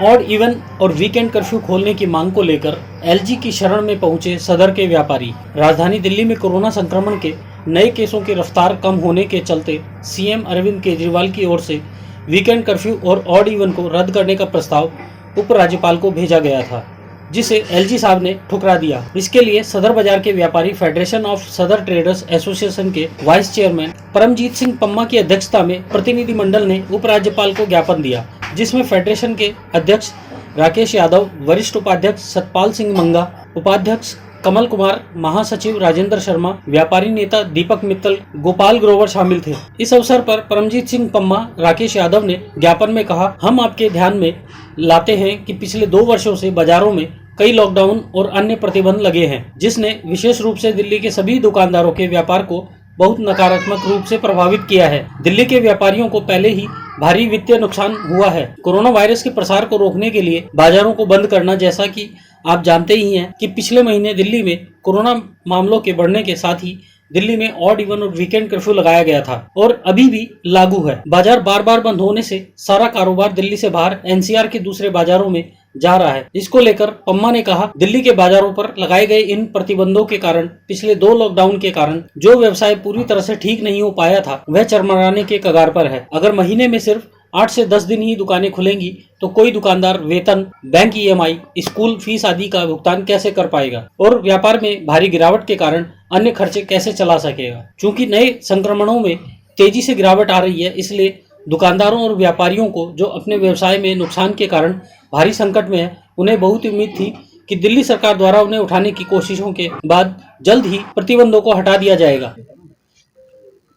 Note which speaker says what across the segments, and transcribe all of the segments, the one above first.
Speaker 1: Odd even और weekend curfew खोलने की मांग को लेकर एलजी की शरण में पहुंचे सदर के व्यापारी। राजधानी दिल्ली में कोरोना संक्रमण के नए केसों की रफ्तार कम होने के चलते सीएम अरविंद केजरीवाल की ओर से वीकेंड कर्फ्यू और ऑड इवन को रद्द करने का प्रस्ताव उपराज्यपाल को भेजा गया था, जिसे एलजी साहब ने ठुकरा दिया। इसके लिए सदर बाजार के व्यापारी फेडरेशन ऑफ सदर ट्रेडर्स एसोसिएशन के वाइस चेयरमैन परमजीत सिंह पम्मा की अध्यक्षता में प्रतिनिधिमंडल ने उपराज्यपाल को ज्ञापन दिया, जिसमें फेडरेशन के अध्यक्ष राकेश यादव, वरिष्ठ उपाध्यक्ष सतपाल सिंह मंगा, उपाध्यक्ष कमल कुमार, महासचिव राजेंद्र शर्मा, व्यापारी नेता दीपक मित्तल, गोपाल ग्रोवर शामिल थे। इस अवसर पर परमजीत सिंह पम्मा, राकेश यादव ने ज्ञापन में कहा, हम आपके ध्यान में लाते हैं कि पिछले 2 वर्षों से बाजारों में कई लॉकडाउन और अन्य प्रतिबंध लगे हैं, जिसने विशेष रूप से दिल्ली के सभी दुकानदारों के व्यापार को बहुत नकारात्मक रूप से प्रभावित किया है। दिल्ली के व्यापारियों को पहले ही भारी वित्तीय नुकसान हुआ है। कोरोना वायरस के प्रसार को रोकने के लिए बाजारों को बंद करना, जैसा कि आप जानते ही हैं कि पिछले महीने दिल्ली में कोरोना मामलों के बढ़ने के साथ ही दिल्ली में ऑड इवन और वीकेंड कर्फ्यू लगाया गया था और अभी भी लागू है। बाजार बार बार बंद होने से सारा कारोबार दिल्ली से बाहर एनसीआर के दूसरे बाजारों में जा रहा है। इसको लेकर पम्मा ने कहा, दिल्ली के बाजारों पर लगाए गए इन प्रतिबंधों के कारण, पिछले 2 लॉकडाउन के कारण जो व्यवसाय पूरी तरह से ठीक नहीं हो पाया था, वह चरमराने के कगार पर है। अगर महीने में सिर्फ 8 से 10 दिन ही दुकानें खुलेंगी तो कोई दुकानदार वेतन, बैंक ईएमआई, स्कूल फीस आदि का भुगतान कैसे कर पाएगा और व्यापार में भारी गिरावट के कारण अन्य खर्चे कैसे चला सकेगा। चूंकि नए संक्रमणों में तेजी से गिरावट आ रही है, इसलिए दुकानदारों और व्यापारियों को जो अपने व्यवसाय में नुकसान के कारण भारी संकट में है, उन्हें बहुत उम्मीद थी कि दिल्ली सरकार द्वारा उन्हें उठाने की कोशिशों के बाद जल्द ही प्रतिबंधों को हटा दिया जाएगा।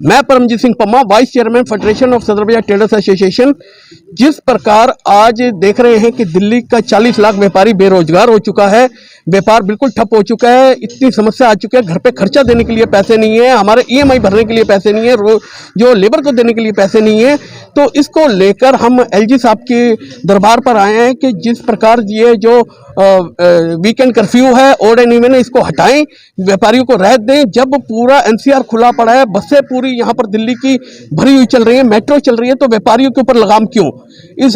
Speaker 2: मैं Paramjit Singh Pamma, vice chairman federation of Sadar Bazaar traders association. जिस प्रकार आज देख रहे हैं कि दिल्ली का 40 लाख व्यापारी बेरोजगार हो चुका है, व्यापार बिल्कुल ठप हो चुका है, इतनी समस्या आ चुकी है, घर पे खर्चा देने के लिए पैसे नहीं है, हमारे ईएमआई भरने के लिए पैसे नहीं है, जो लेबर को देने के लिए पैसे नहीं है। तो इसको लेकर हम एलजी साहब के दरबार पर आए हैं कि जिस प्रकार ये जो वीकेंड कर्फ्यू है, ऑड एंड इवन है, इसको हटाएं, व्यापारियों को राहत दें। जब पूरा एनसीआर खुला पड़ा है, बसें पूरी यहाँ पर दिल्ली की भरी हुई चल रही है, मेट्रो चल रही है, तो व्यापारियों के ऊपर लगाम क्यों?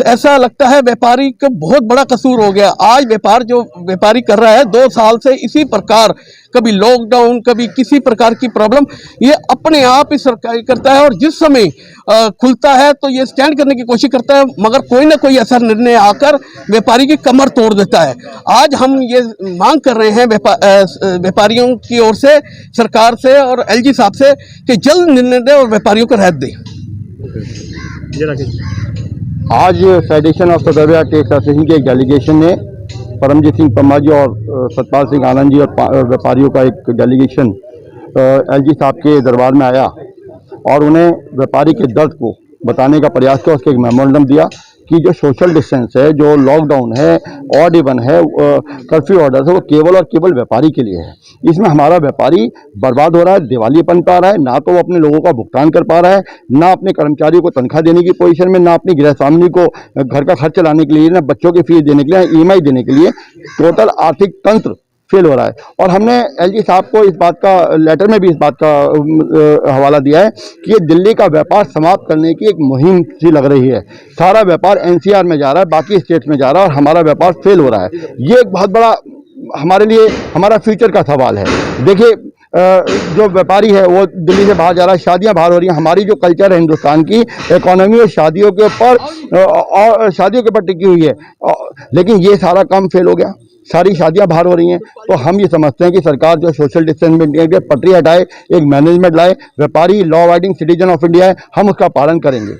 Speaker 2: ऐसा लगता है व्यापारी का बहुत बड़ा कसूर हो गया। आज व्यापार जो व्यापारी कर रहा है 2 साल से इसी प्रकार, कभी लॉकडाउन, कभी किसी प्रकार की प्रॉब्लम, ये अपने आप ही सरकार करता है और जिस समय खुलता है तो ये स्टैंड करने की कोशिश करता है, मगर कोई ना कोई ऐसा निर्णय आकर व्यापारी की कमर तोड़ देता है। आज हम ये मांग कर रहे हैं व्यापारियों की ओर से, सरकार से और एलजी साहब से कि जल्द निर्णय दें और व्यापारियों को राहत दें।
Speaker 3: आज federation of Sadar Bazaar traders association के एक डेलीगेशन ने परमजीत सिंह पम्मा जी और सतपाल सिंह आनंद जी और व्यापारियों का एक डेलीगेशन एलजी साहब के दरबार में आया और उन्हें व्यापारी के दर्द को बताने का प्रयास किया। उसके एक मेमोरेंडम दिया कि जो सोशल डिस्टेंस है, जो लॉकडाउन है, ऑड इवन है, कर्फ्यू ऑर्डर है, वो केवल और केवल व्यापारी के लिए है। इसमें हमारा व्यापारी बर्बाद हो रहा है, दिवालियापन पा रहा है, ना तो वो अपने लोगों का भुगतान कर पा रहा है, ना अपने कर्मचारियों को तनख्वाह देने की पोजीशन में, ना अपनी गृह स्वामिनी को घर का खर्च चलाने के लिए, ना बच्चों की फीस देने के लिए, ईएमआई देने के लिए। टोटल आर्थिक तंत्र फेल हो रहा है और हमने एलजी साहब को इस बात का लेटर में भी इस बात का हवाला दिया है कि ये दिल्ली का व्यापार समाप्त करने की एक मुहिम सी लग रही है। सारा व्यापार एनसीआर में जा रहा है, बाकी स्टेट्स में जा रहा है और हमारा व्यापार फेल हो रहा है। ये एक बहुत बड़ा हमारे लिए हमारा फ्यूचर का सवाल है। देखिए, जो व्यापारी है वो दिल्ली से बाहर जा रहा है, शादियां बाहर हो रही हैं। हमारी जो कल्चर है हिंदुस्तान की, इकोनॉमी और शादियों के ऊपर टिकी हुई है, लेकिन ये सारा काम फेल हो गया, सारी शादियां बाहर हो रही हैं। तो हम ये समझते हैं कि सरकार जो सोशल डिस्टेंस मेंटेन के पटरी हटाए, एक मैनेजमेंट लाए। व्यापारी law abiding citizen of India है, हम उसका पालन करेंगे।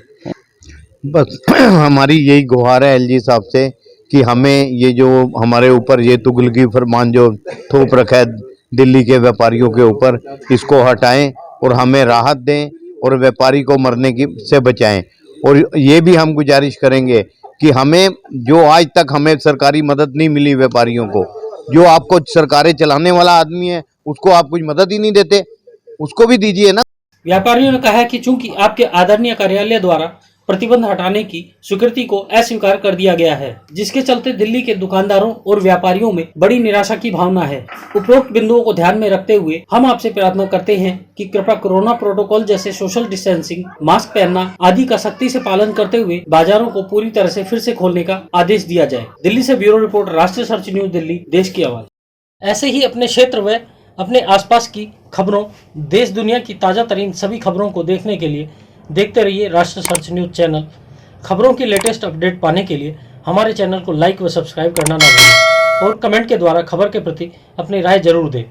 Speaker 4: बस हमारी यही गुहार है एलजी साहब से कि हमें ये जो हमारे ऊपर ये तुगलकी फरमान जो थोप रखा है दिल्ली के व्यापारियों के ऊपर, इसको हटाएं और हमें राहत दें और व्यापारी को मरने की से बचाएं। और ये भी हम गुजारिश करेंगे कि हमें जो आज तक हमें सरकारी मदद नहीं मिली व्यापारियों को, जो आपको सरकारें चलाने वाला आदमी है उसको आप कुछ मदद ही नहीं देते, उसको भी दीजिए ना।
Speaker 1: व्यापारियों ने कहा है कि चूंकि आपके आदरणीय कार्यालय द्वारा प्रतिबंध हटाने की स्वीकृति को अस्वीकार कर दिया गया है, जिसके चलते दिल्ली के दुकानदारों और व्यापारियों में बड़ी निराशा की भावना है। उपरोक्त बिंदुओं को ध्यान में रखते हुए हम आपसे प्रार्थना करते हैं कि कृपया कोरोना प्रोटोकॉल जैसे सोशल डिस्टेंसिंग, मास्क पहनना आदि का सख्ती से पालन करते हुए बाजारों को पूरी तरह से फिर से खोलने का आदेश दिया जाए। दिल्ली से ब्यूरो रिपोर्ट, राष्ट्रीय सर्च न्यूज दिल्ली, देश की आवाज। ऐसे ही अपने क्षेत्र व अपने आसपास की खबरों, देश दुनिया की ताजा तरीन सभी खबरों को देखने के लिए देखते रहिए राष्ट्रीय सर्च न्यूज चैनल। खबरों की लेटेस्ट अपडेट पाने के लिए हमारे चैनल को लाइक व सब्सक्राइब करना ना भूलें और कमेंट के द्वारा खबर के प्रति अपनी राय जरूर दें।